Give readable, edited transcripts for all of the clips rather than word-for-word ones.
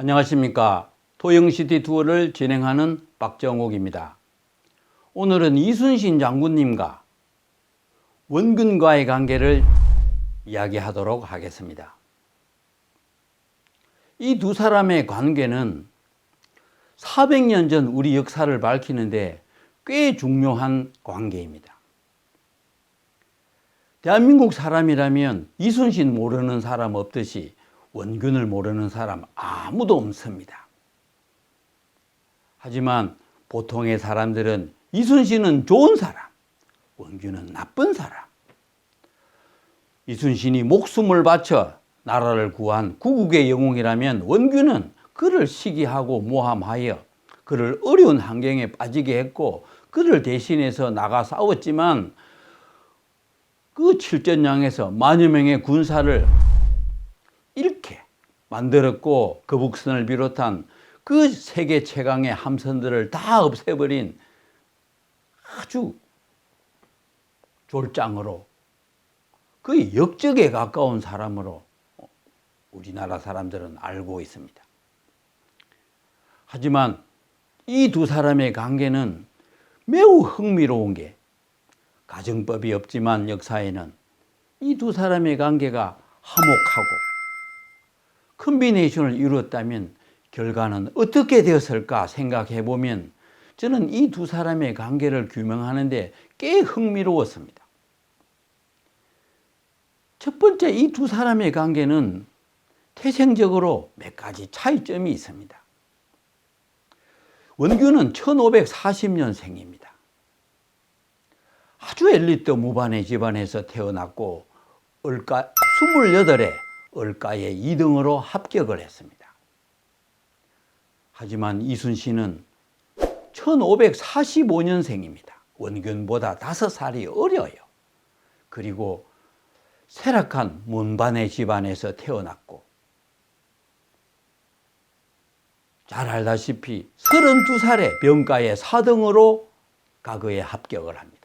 안녕하십니까. 토영시티 투어를 진행하는 박정옥입니다. 오늘은 이순신 장군님과 원균과의 관계를 이야기하도록 하겠습니다. 이 두 사람의 관계는 400년 전 우리 역사를 밝히는데 꽤 중요한 관계입니다. 대한민국 사람이라면 이순신 모르는 사람 없듯이 원균을 모르는 사람 아무도 없습니다. 하지만 보통의 사람들은 이순신은 좋은 사람, 원균은 나쁜 사람. 이순신이 목숨을 바쳐 나라를 구한 구국의 영웅이라면 원균은 그를 시기하고 모함하여 그를 어려운 환경에 빠지게 했고 그를 대신해서 나가 싸웠지만 그 칠전량에서 만여 명의 군사를 잃게 만들었고 거북선을 비롯한 그 세계 최강의 함선들을 다 없애버린 아주 졸장으로 거의 역적에 가까운 사람으로 우리나라 사람들은 알고 있습니다. 하지만 이 두 사람의 관계는 매우 흥미로운 게 가정법이 없지만 역사에는 이 두 사람의 관계가 화목하고 컨비네이션을 이루었다면 결과는 어떻게 되었을까 생각해 보면 저는 이 두 사람의 관계를 규명하는데 꽤 흥미로웠습니다. 첫 번째, 이 두 사람의 관계는 태생적으로 몇 가지 차이점이 있습니다. 원균은 1540년생입니다. 아주 엘리트 무반의 집안에서 태어났고 을가 28에 을가에 2등으로 합격을 했습니다. 하지만 이순신은 1545년생입니다. 원균보다 5살이 어려요. 그리고 쇠락한 문반의 집안에서 태어났고 잘 알다시피 32살에 병가에 4등으로 가거에 합격을 합니다.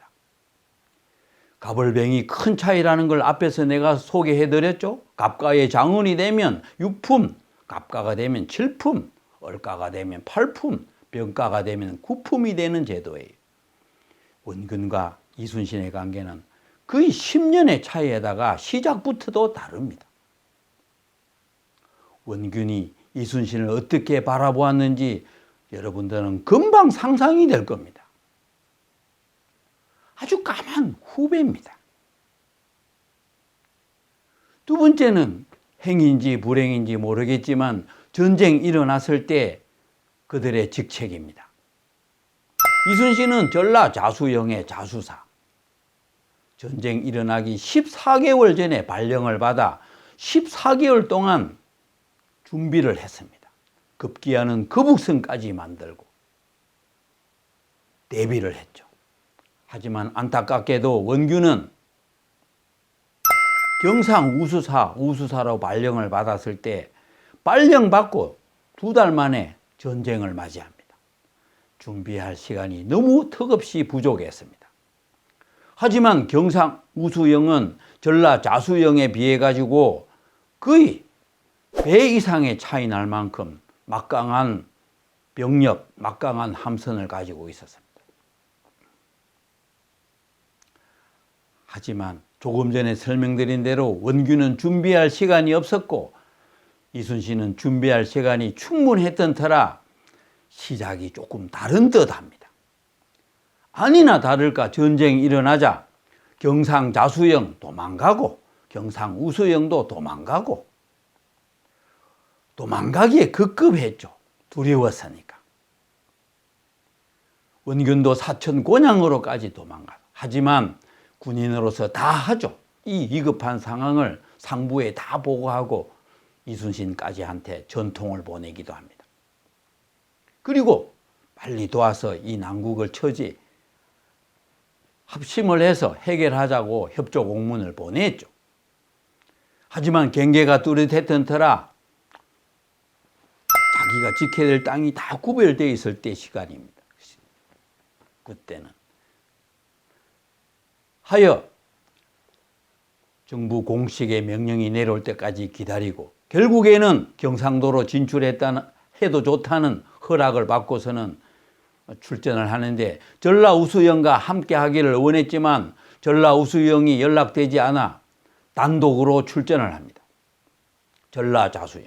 갑을병이 큰 차이라는 걸 앞에서 내가 소개해드렸죠. 갑가의 장운이 되면 6품, 갑가가 되면 7품, 을가가 되면 8품, 병가가 되면 9품이 되는 제도예요. 원균과 이순신의 관계는 거의 10년의 차이에다가 시작부터도 다릅니다. 원균이 이순신을 어떻게 바라보았는지 여러분들은 금방 상상이 될 겁니다. 아주 까만 후배입니다. 두 번째는 행인지 불행인지 모르겠지만 전쟁 일어났을 때 그들의 직책입니다. 이순신은 전라 자수영의 자수사. 전쟁 일어나기 14개월 전에 발령을 받아 14개월 동안 준비를 했습니다. 급기야는 거북선까지 만들고 대비를 했죠. 하지만 안타깝게도 원균은 경상 우수사로 발령을 받았을 때 발령 받고 2달 만에 전쟁을 맞이합니다. 준비할 시간이 너무 턱없이 부족했습니다. 하지만 경상 우수영은 전라 자수영에 비해 가지고 거의 배 이상의 차이 날 만큼 막강한 병력, 막강한 함선을 가지고 있었습니다. 하지만 조금 전에 설명드린 대로 원균은 준비할 시간이 없었고 이순신은 준비할 시간이 충분했던 터라 시작이 조금 다른 듯합니다. 아니나 다를까 전쟁이 일어나자 경상 자수영 도망가고 경상 우수영도 도망가기에 급급했죠. 두려웠으니까. 원균도 사천 곤양으로까지 도망가. 하지만 군인으로서 다 하죠. 이 위급한 상황을 상부에 다 보고하고 이순신까지한테 전통을 보내기도 합니다. 그리고 빨리 도와서 이 난국을 처지 합심을 해서 해결하자고 협조 공문을 보냈죠. 하지만 경계가 뚜렷했던 터라 자기가 지켜야 될 땅이 다 구별되어 있을 때 시간입니다. 그때는 하여 정부 공식의 명령이 내려올 때까지 기다리고 결국에는 경상도로 진출했다는 해도 좋다는 허락을 받고서는 출전을 하는데 전라우수영과 함께 하기를 원했지만 전라우수영이 연락되지 않아 단독으로 출전을 합니다. 전라자수영.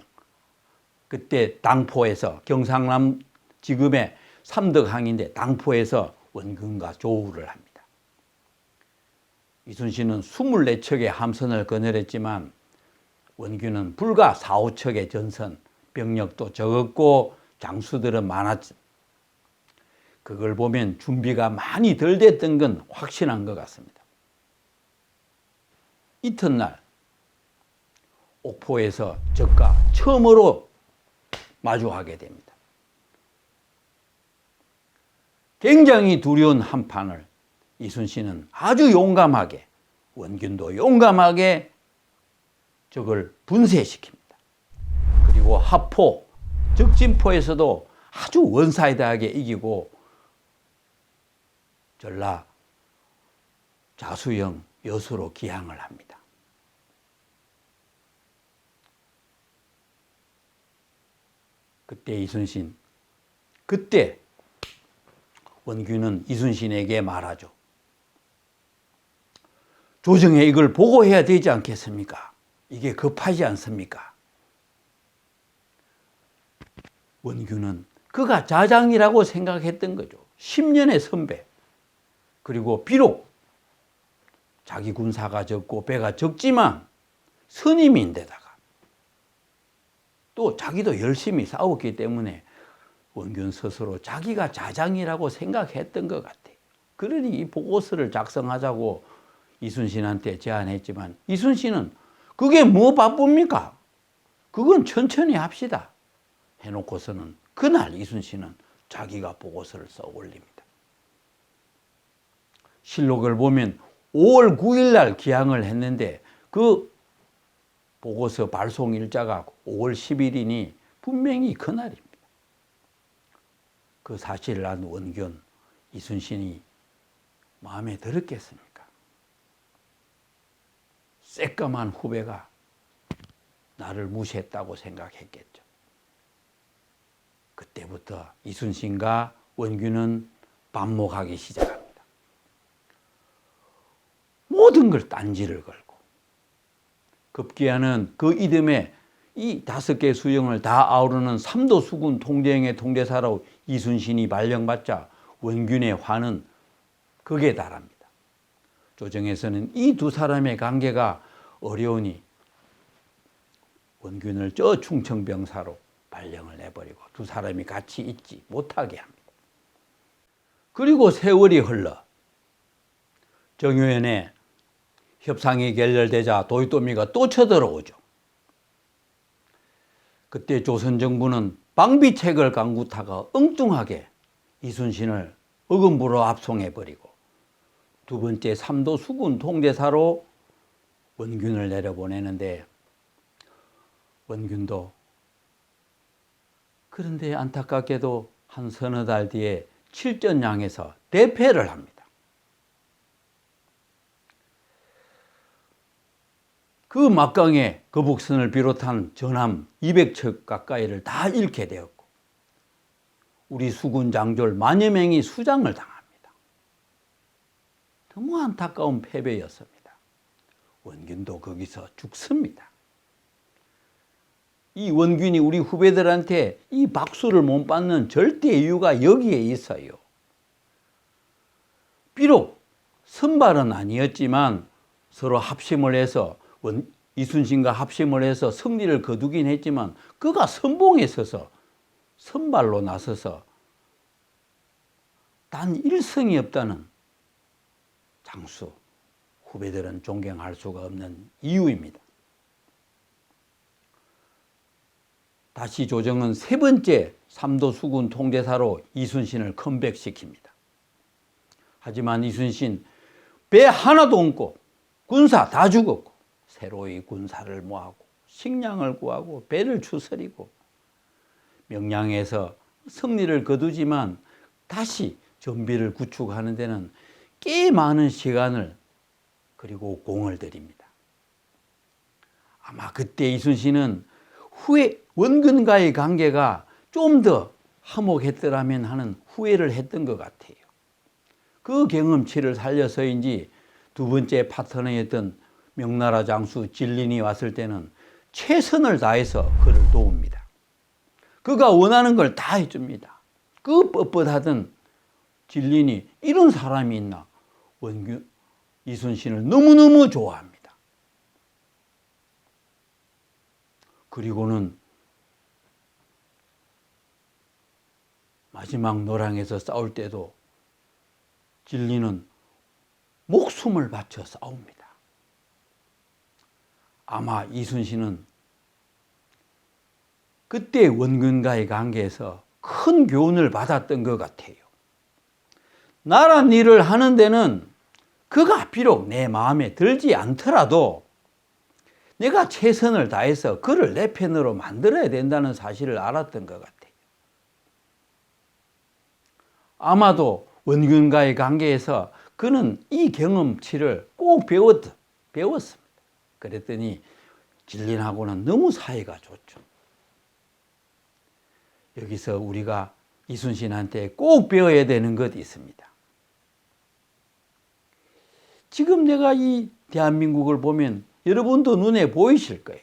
그때 당포에서 경상남 지금의 삼덕항인데 당포에서 원균과 조우를 합니다. 이순신은 24척의 함선을 거느렸지만 원균은 불과 4, 5척의 전선, 병력도 적었고 장수들은 많았지. 그걸 보면 준비가 많이 덜 됐던 건 확신한 것 같습니다. 이튿날 옥포에서 적과 처음으로 마주하게 됩니다. 굉장히 두려운 한판을 이순신은 아주 용감하게, 원균도 용감하게 적을 분쇄시킵니다. 그리고 하포, 적진포에서도 아주 원사이드하게 이기고 전라 자수영 여수로 기항을 합니다. 그때 원균은 이순신에게 말하죠. 조정에 이걸 보고해야 되지 않겠습니까? 이게 급하지 않습니까? 원균은 그가 자장이라고 생각했던 거죠. 10년의 선배. 그리고 비록 자기 군사가 적고 배가 적지만 선임인데다가 또 자기도 열심히 싸웠기 때문에 원균 스스로 자기가 자장이라고 생각했던 것 같아요. 그러니 이 보고서를 작성하자고 이순신한테 제안했지만 이순신은 그게 뭐 바쁩니까? 그건 천천히 합시다 해놓고서는 그날 이순신은 자기가 보고서를 써 올립니다. 실록을 보면 5월 9일 날 기항을 했는데 그 보고서 발송 일자가 5월 10일이니 분명히 그날입니다. 그 사실을 안 원균, 이순신이 마음에 들었겠습니까? 새까만 후배가 나를 무시했다고 생각했겠죠. 그때부터 이순신과 원균은 반목하기 시작합니다. 모든 걸 딴지를 걸고 급기야는 그 이듬해 이 5개 수령을 다 아우르는 삼도 수군 통제영의 통제사로 이순신이 발령받자 원균의 화는 극에 달합니다. 조정에서는 이 두 사람의 관계가 어려우니 원균을 저 충청병사로 발령을 내버리고 두 사람이 같이 있지 못하게 합니다. 그리고 세월이 흘러 정유연의 협상이 결렬되자 도요토미가 또 쳐들어오죠. 그때 조선정부는 방비책을 강구타가 엉뚱하게 이순신을 의금부로 압송해버리고 두 번째 삼도 수군 통제사로 원균을 내려보내는데 원균도 그런데 안타깝게도 한 서너 달 뒤에 칠전량에서 대패를 합니다. 그 막강에 거북선을 비롯한 전함 200척 가까이를 다 잃게 되었고 우리 수군 장졸 만여 명이 수장을 당합니다. 너무 안타까운 패배였습니다. 원균도 거기서 죽습니다. 이 원균이 우리 후배들한테 이 박수를 못 받는 절대 이유가 여기에 있어요. 비록 선발은 아니었지만 서로 합심을 해서 이순신과 합심을 해서 승리를 거두긴 했지만 그가 선봉에 서서 선발로 나서서 단 일성이 없다는 장수 후배들은 존경할 수가 없는 이유입니다. 다시 조정은 세 번째 삼도 수군 통제사로 이순신을 컴백시킵니다. 하지만 이순신 배 하나도 없고 군사 다 죽었고 새로이 군사를 모아고 식량을 구하고 배를 추스리고 명량에서 승리를 거두지만 다시 정비를 구축하는 데는 꽤 많은 시간을 그리고 공을 들입니다. 아마 그때 이순신은 후회, 원근과의 관계가 좀 더 화목했더라면 하는 후회를 했던 것 같아요. 그 경험치를 살려서인지 두 번째 파트너였던 명나라 장수 진린이 왔을 때는 최선을 다해서 그를 도웁니다. 그가 원하는 걸 다 해줍니다. 그 뻣뻣하던 진린이 이런 사람이 있나 이순신을 너무너무 좋아합니다. 그리고는 마지막 노랑에서 싸울 때도 진리는 목숨을 바쳐 싸웁니다. 아마 이순신은 그때 원근과의 관계에서 큰 교훈을 받았던 것 같아요. 나란 일을 하는 데는 그가 비록 내 마음에 들지 않더라도 내가 최선을 다해서 그를 내 편으로 만들어야 된다는 사실을 알았던 것 같아요. 아마도 원균과의 관계에서 그는 이 경험치를 꼭 배웠습니다. 그랬더니 진린하고는 너무 사이가 좋죠. 여기서 우리가 이순신한테 꼭 배워야 되는 것이 있습니다. 지금 내가 이 대한민국을 보면 여러분도 눈에 보이실 거예요.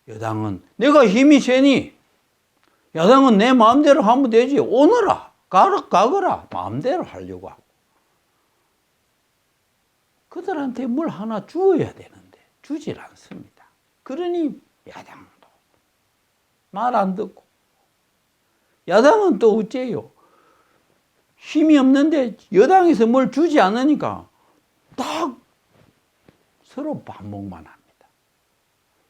여당은 내가 힘이 세니 야당은 내 마음대로 하면 되지. 오너라, 가거라 마음대로 하려고 하고. 그들한테 뭘 하나 주어야 되는데 주질 않습니다. 그러니 야당도 말 안 듣고. 야당은 또 어째요? 힘이 없는데 여당에서 뭘 주지 않으니까 딱 서로 반목만 합니다.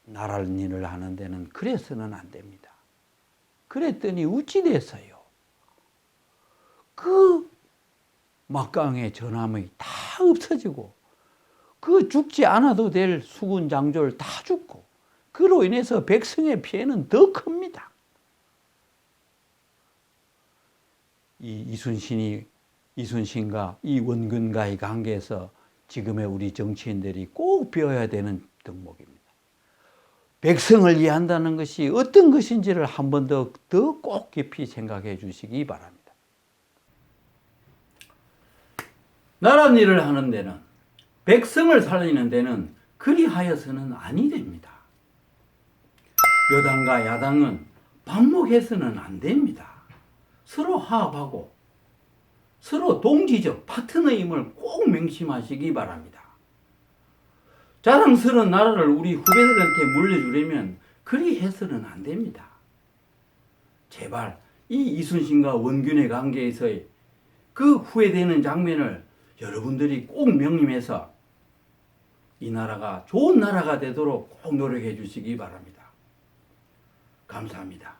나라는 일을 하는 데는 그래서는 안 됩니다. 그랬더니 어찌 됐어요? 그 막강의 전함이 다 없어지고 그 죽지 않아도 될 수군 장졸 다 죽고 그로 인해서 백성의 피해는 더 큽니다. 이 이순신과 이 원근과의 관계에서 지금의 우리 정치인들이 꼭 배워야 되는 덕목입니다. 백성을 이해한다는 것이 어떤 것인지를 한 번 더 꼭 깊이 생각해 주시기 바랍니다. 나란 일을 하는 데는, 백성을 살리는 데는 그리하여서는 아니 됩니다. 여당과 야당은 반목해서는 안 됩니다. 서로 화합하고 서로 동지적 파트너임을 꼭 명심하시기 바랍니다. 자랑스러운 나라를 우리 후배들한테 물려주려면 그리 해서는 안 됩니다. 제발 이 이순신과 원균의 관계에서의 그 후회되는 장면을 여러분들이 꼭 명심해서 이 나라가 좋은 나라가 되도록 꼭 노력해 주시기 바랍니다. 감사합니다.